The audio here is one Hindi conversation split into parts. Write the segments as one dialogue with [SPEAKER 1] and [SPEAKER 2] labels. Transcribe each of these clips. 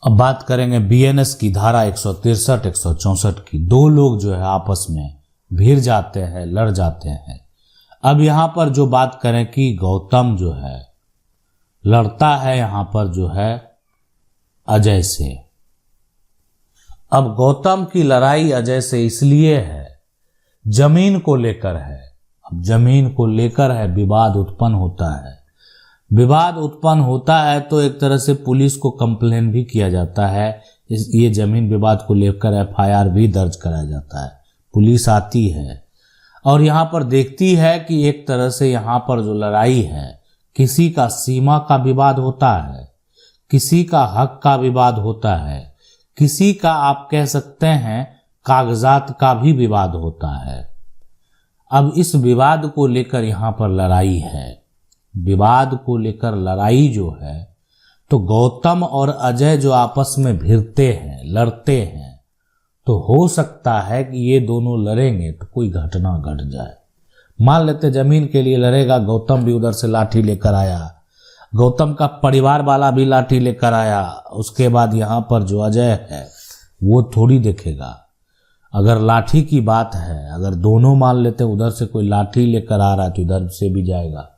[SPEAKER 1] अब बात करेंगे बीएनएस की धारा 163, 164 की। दो लोग जो है आपस में भिड़ जाते हैं, लड़ जाते हैं। अब यहां पर जो बात करें कि गौतम जो है लड़ता है यहां पर जो है अजय से। अब गौतम की लड़ाई अजय से इसलिए है, जमीन को लेकर है। अब जमीन को लेकर है, विवाद उत्पन्न होता है। विवाद उत्पन्न होता है तो एक तरह से पुलिस को कंप्लेन भी किया जाता है। ये जमीन विवाद को लेकर एफआईआर भी दर्ज कराया जाता है। पुलिस आती है और यहाँ पर देखती है कि एक तरह से यहाँ पर जो लड़ाई है, किसी का सीमा का विवाद होता है, किसी का हक का विवाद होता है, किसी का आप कह सकते हैं कागजात का भी विवाद होता है। अब इस विवाद को लेकर यहाँ पर लड़ाई है। विवाद को लेकर लड़ाई जो है तो गौतम और अजय जो आपस में भिड़ते हैं, लड़ते हैं, तो हो सकता है कि ये दोनों लड़ेंगे तो कोई घटना घट जाए। मान लेते जमीन के लिए लड़ेगा, गौतम भी उधर से लाठी लेकर आया, गौतम का परिवार वाला भी लाठी लेकर आया। उसके बाद यहाँ पर जो अजय है वो थोड़ी देखेगा। अगर लाठी की बात है, अगर दोनों मान लेते उधर से कोई लाठी लेकर आ रहा है तो इधर से भी जाएगा,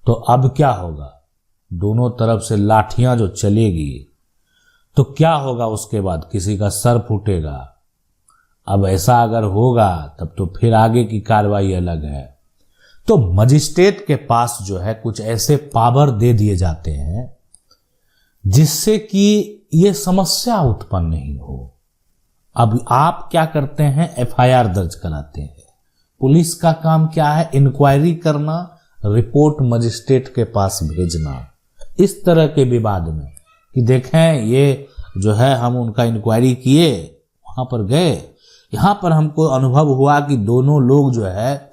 [SPEAKER 1] तो अब क्या होगा? दोनों तरफ से लाठियां जो चलेगी तो क्या होगा? उसके बाद किसी का सर फूटेगा। अब ऐसा अगर होगा तब तो फिर आगे की कार्रवाई अलग है। तो मजिस्ट्रेट के पास जो है कुछ ऐसे पावर दे दिए जाते हैं जिससे कि ये समस्या उत्पन्न नहीं हो। अब आप क्या करते हैं? एफआईआर दर्ज कराते हैं। पुलिस का काम क्या है? इंक्वायरी करना, रिपोर्ट मजिस्ट्रेट के पास भेजना। इस तरह के विवाद में कि देखें ये जो है हम उनका इंक्वायरी किए, वहां पर गए, यहां पर हमको अनुभव हुआ कि दोनों लोग जो है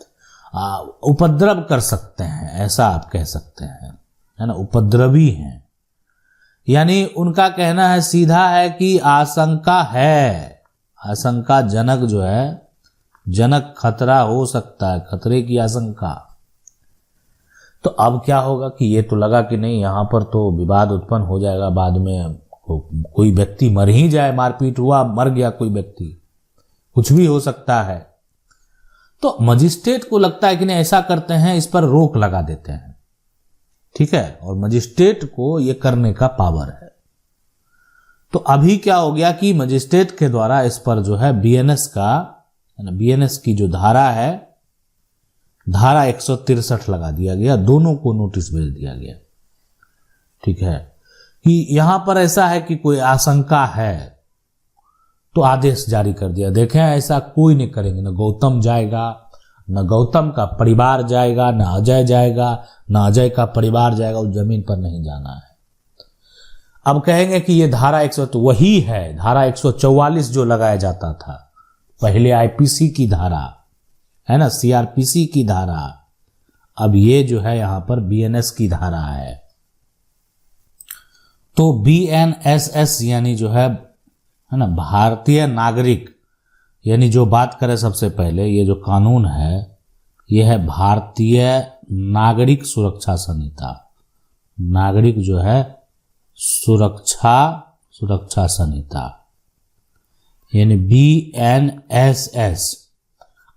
[SPEAKER 1] उपद्रव कर सकते हैं, ऐसा आप कह सकते हैं, है ना, उपद्रवी हैं। यानी उनका कहना है सीधा है कि आशंका है, आशंका जनक जो है, जनक खतरा हो सकता है, खतरे की आशंका। तो अब क्या होगा कि ये तो लगा कि नहीं यहाँ पर तो विवाद उत्पन्न हो जाएगा, बाद में कोई व्यक्ति मर ही जाए, मारपीट हुआ, मर गया कोई व्यक्ति, कुछ भी हो सकता है। तो मजिस्ट्रेट को लगता है कि नहीं, ऐसा करते हैं, इस पर रोक लगा देते हैं, ठीक है, और मजिस्ट्रेट को ये करने का पावर है। तो अभी क्या हो गया कि मजिस्ट्रेट के द्वारा इस पर जो है बीएनएस का, बीएनएस की जो धारा है, धारा 163 लगा दिया गया, दोनों को नोटिस भेज दिया गया, ठीक है, कि यहां पर ऐसा है कि कोई आशंका है तो आदेश जारी कर दिया। देखें ऐसा कोई नहीं करेंगे, न गौतम जाएगा, न गौतम का परिवार जाएगा, न अजय जाएगा, न अजय का परिवार जाएगा, उस जमीन पर नहीं जाना है। अब कहेंगे कि ये धारा 100 तो वही है, धारा 144 जो लगाया जाता था पहले, आईपीसी की धारा है ना, सीआरपीसी की धारा। अब ये जो है यहां पर बीएनएस की धारा है। तो बीएनएसएस यानी जो है ना, भारतीय नागरिक, यानी जो बात करें सबसे पहले, ये जो कानून है ये है भारतीय नागरिक सुरक्षा संहिता, नागरिक जो है सुरक्षा संहिता, यानी बीएनएसएस।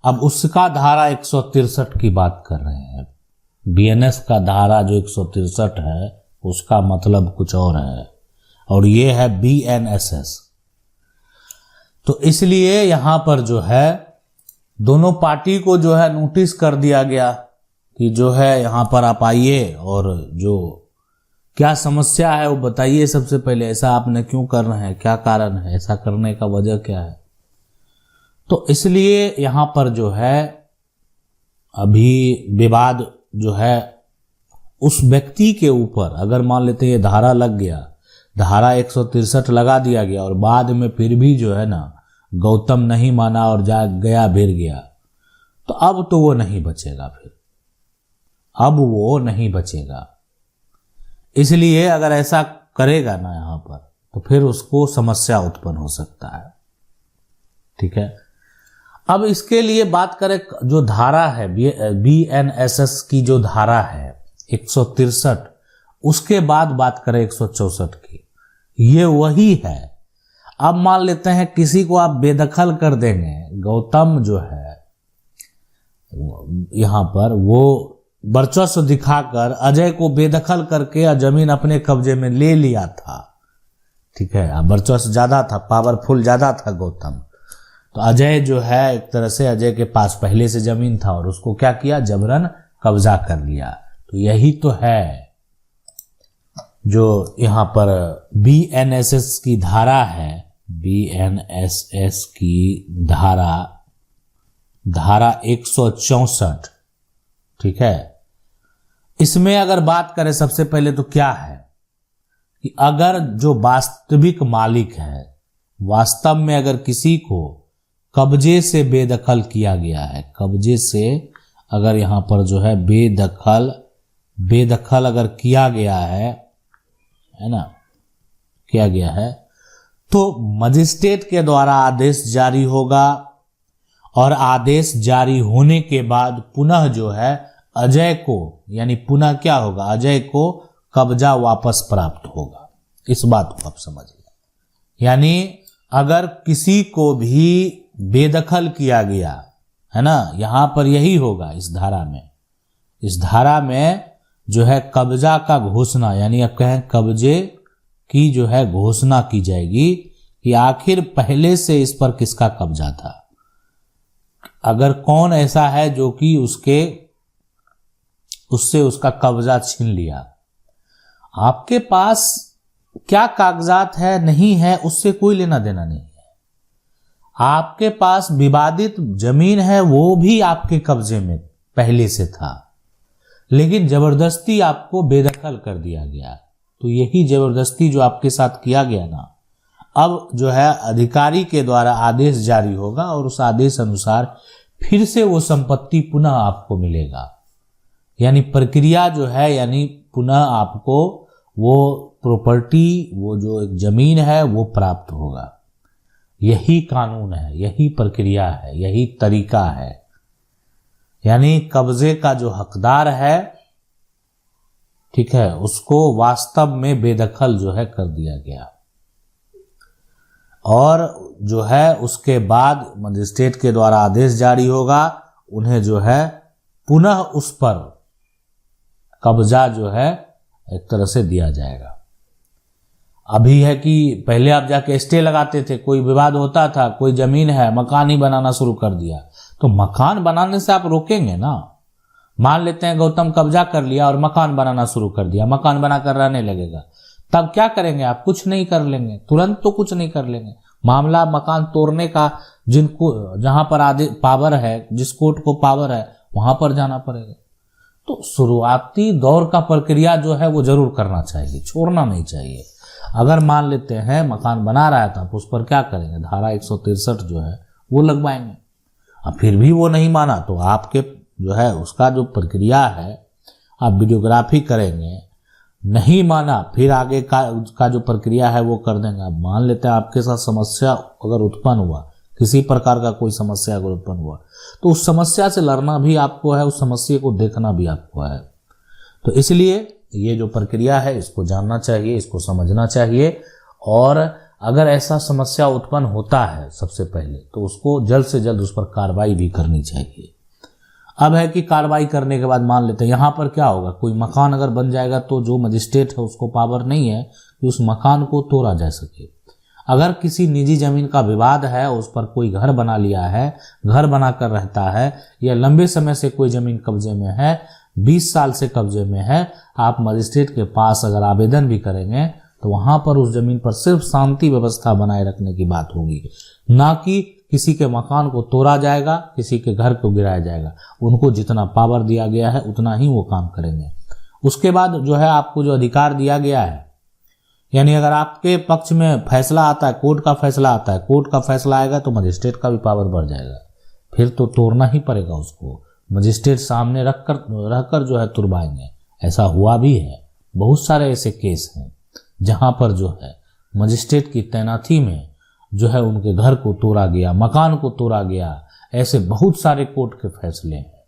[SPEAKER 1] अब उसका धारा 163 की बात कर रहे हैं। बीएनएस का धारा जो 163 है उसका मतलब कुछ और है, और ये है बीएनएसएस। तो इसलिए यहां पर जो है दोनों पार्टी को जो है नोटिस कर दिया गया कि जो है यहां पर आप आइए और जो क्या समस्या है वो बताइए सबसे पहले, ऐसा आपने क्यों कर रहे हैं, क्या कारण है, ऐसा करने का वजह क्या है। तो इसलिए यहां पर जो है अभी विवाद जो है उस व्यक्ति के ऊपर, अगर मान लेते ये धारा लग गया, धारा 163 लगा दिया गया और बाद में फिर भी जो है ना गौतम नहीं माना और जा गया, भिड़ गया, तो अब तो वो नहीं बचेगा, फिर अब वो नहीं बचेगा। इसलिए अगर ऐसा करेगा ना यहां पर तो फिर उसको समस्या उत्पन्न हो सकता है, ठीक है। अब इसके लिए बात करें जो धारा है बीएनएसएस की, जो धारा है 163, उसके बाद बात करें 164 की। ये वही है। अब मान लेते हैं किसी को आप बेदखल कर देंगे, गौतम जो है यहां पर वो वर्चस्व दिखाकर अजय को बेदखल करके जमीन अपने कब्जे में ले लिया था, ठीक है, वर्चस्व ज्यादा था, पावरफुल ज्यादा था गौतम। तो अजय जो है एक तरह से अजय के पास पहले से जमीन था और उसको क्या किया, जबरन कब्जा कर लिया। तो यही तो है जो यहां पर बीएनएसएस की धारा है, बीएनएसएस की धारा 164, ठीक है। इसमें अगर बात करें सबसे पहले तो क्या है कि अगर जो वास्तविक मालिक है, वास्तव में अगर किसी को कब्जे से बेदखल किया गया है, कब्जे से अगर यहां पर जो है बेदखल अगर किया गया है ना, किया गया है, तो मजिस्ट्रेट के द्वारा आदेश जारी होगा और आदेश जारी होने के बाद पुनः जो है अजय को, यानी पुनः क्या होगा, अजय को कब्जा वापस प्राप्त होगा। इस बात को आप समझिए। यानी अगर किसी को भी बेदखल किया गया है ना, यहां पर यही होगा इस धारा में जो है कब्जा का घोषणा, यानी आप कहें कब्जे की जो है घोषणा की जाएगी कि आखिर पहले से इस पर किसका कब्जा था, अगर कौन ऐसा है जो कि उससे उसका कब्जा छीन लिया। आपके पास क्या कागजात है नहीं है उससे कोई लेना देना नहीं है। आपके पास विवादित जमीन है, वो भी आपके कब्जे में पहले से था, लेकिन जबरदस्ती आपको बेदखल कर दिया गया। तो यही जबरदस्ती जो आपके साथ किया गया ना, अब जो है अधिकारी के द्वारा आदेश जारी होगा और उस आदेश अनुसार फिर से वो संपत्ति पुनः आपको मिलेगा। यानी प्रक्रिया जो है, यानी पुनः आपको वो प्रॉपर्टी, वो जो एक जमीन है वो प्राप्त होगा। यही कानून है, यही प्रक्रिया है, यही तरीका है। यानी कब्जे का जो हकदार है, ठीक है, उसको वास्तव में बेदखल जो है कर दिया गया और जो है उसके बाद मजिस्ट्रेट के द्वारा आदेश जारी होगा, उन्हें जो है पुनः उस पर कब्जा जो है एक तरह से दिया जाएगा। अभी है कि पहले आप जाके स्टे लगाते थे, कोई विवाद होता था, कोई जमीन है, मकान ही बनाना शुरू कर दिया, तो मकान बनाने से आप रोकेंगे ना। मान लेते हैं गौतम कब्जा कर लिया और मकान बनाना शुरू कर दिया, मकान बनाकर रहने लगेगा, तब क्या करेंगे आप? कुछ नहीं कर लेंगे, तुरंत तो कुछ नहीं कर लेंगे। मामला मकान तोड़ने का, जिनको जहां पर आदेश पावर है, जिस कोर्ट को पावर है वहां पर जाना पड़ेगा। तो शुरुआती दौर का प्रक्रिया जो है वो जरूर करना चाहिए, छोड़ना नहीं चाहिए। अगर मान लेते हैं मकान बना रहा है तो आप उस पर क्या करेंगे, धारा 163 जो है वो लगवाएंगे। अब फिर भी वो नहीं माना तो आपके जो है उसका जो प्रक्रिया है आप वीडियोग्राफी करेंगे, नहीं माना फिर आगे का जो प्रक्रिया है वो कर देंगे। अब मान लेते हैं आपके साथ समस्या अगर उत्पन्न हुआ, किसी प्रकार का कोई समस्या अगर उत्पन्न हुआ, तो उस समस्या से लड़ना भी आपको है, उस समस्या को देखना भी आपको है। तो इसलिए ये जो प्रक्रिया है इसको जानना चाहिए, इसको समझना चाहिए, और अगर ऐसा समस्या उत्पन्न होता है सबसे पहले तो उसको जल्द से जल्द उस पर कार्रवाई भी करनी चाहिए। अब है कि कार्रवाई करने के बाद मान लेते हैं यहाँ पर क्या होगा, कोई मकान अगर बन जाएगा तो जो मजिस्ट्रेट है उसको पावर नहीं है कि उस मकान को तोड़ा जा सके। अगर किसी निजी जमीन का विवाद है, उस पर कोई घर बना लिया है, घर बनाकर रहता है, या लंबे समय से कोई जमीन कब्जे में है, 20 साल से कब्जे में है, आप मजिस्ट्रेट के पास अगर आवेदन भी करेंगे तो वहां पर उस जमीन पर सिर्फ शांति व्यवस्था बनाए रखने की बात होगी, ना कि किसी के मकान को तोड़ा जाएगा, किसी के घर को गिराया जाएगा। उनको जितना पावर दिया गया है उतना ही वो काम करेंगे। उसके बाद जो है आपको जो अधिकार दिया गया है, यानी अगर आपके पक्ष में फैसला आता है, कोर्ट का फैसला आता है, कोर्ट का फैसला आएगा तो मजिस्ट्रेट का भी पावर बढ़ जाएगा, फिर तो तोड़ना ही पड़ेगा उसको, मजिस्ट्रेट सामने रहकर जो है तुड़वाएंगे। ऐसा हुआ भी है, बहुत सारे ऐसे केस हैं जहां पर जो है मजिस्ट्रेट की तैनाती में जो है उनके घर को तोड़ा गया, मकान को तोड़ा गया, ऐसे बहुत सारे कोर्ट के फैसले हैं।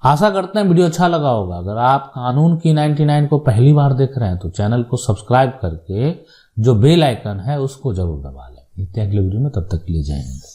[SPEAKER 1] आशा करते हैं वीडियो अच्छा लगा होगा। अगर आप कानून की 99 को पहली बार देख रहे हैं तो चैनल को सब्सक्राइब करके जो बेल आइकन है उसको जरूर दबा लें। मिलते हैं अगले वीडियो में, तब तक के लिए जय हिंद।